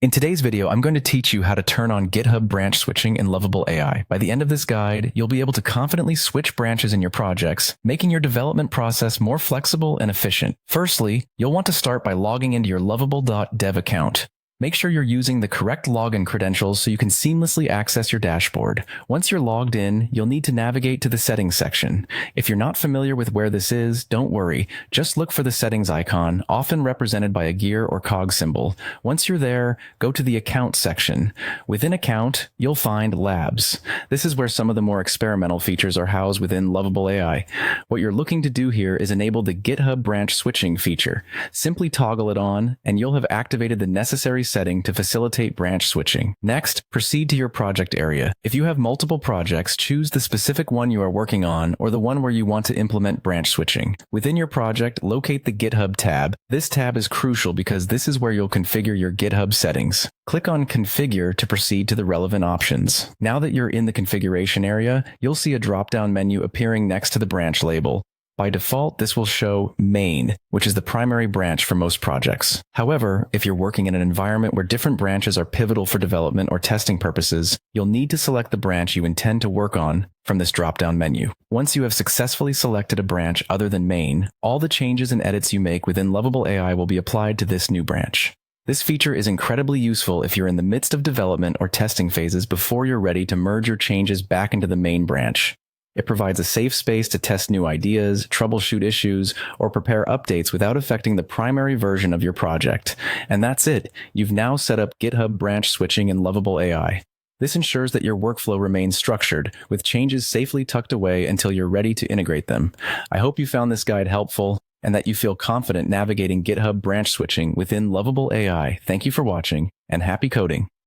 In today's video, I'm going to teach you how to turn on GitHub branch switching in Lovable AI. By the end of this guide, you'll be able to confidently switch branches in your projects, making your development process more flexible and efficient. Firstly, you'll want to start by logging into your lovable.dev account. Make sure you're using the correct login credentials so you can seamlessly access your dashboard. Once you're logged in, you'll need to navigate to the settings section. If you're not familiar with where this is, don't worry. Just look for the settings icon, often represented by a gear or cog symbol. Once you're there, go to the account section. Within account, you'll find labs. This is where some of the more experimental features are housed within Lovable AI. What you're looking to do here is enable the GitHub branch switching feature. Simply toggle it on, and you'll have activated the necessary setting to facilitate branch switching. Next, proceed to your project area. If you have multiple projects, choose the specific one you are working on or the one where you want to implement branch switching. Within your project, locate the GitHub tab. This tab is crucial because this is where you'll configure your GitHub settings. Click on Configure to proceed to the relevant options. Now that you're in the configuration area, you'll see a drop-down menu appearing next to the branch label. By default, this will show main, which is the primary branch for most projects. However, if you're working in an environment where different branches are pivotal for development or testing purposes, you'll need to select the branch you intend to work on from this drop-down menu. Once you have successfully selected a branch other than main, all the changes and edits you make within Lovable AI will be applied to this new branch. This feature is incredibly useful if you're in the midst of development or testing phases before you're ready to merge your changes back into the main branch. It provides a safe space to test new ideas, troubleshoot issues, or prepare updates without affecting the primary version of your project. And that's it. You've now set up GitHub branch switching in Lovable AI. This ensures that your workflow remains structured, with changes safely tucked away until you're ready to integrate them. I hope you found this guide helpful and that you feel confident navigating GitHub branch switching within Lovable AI. Thank you for watching, and happy coding.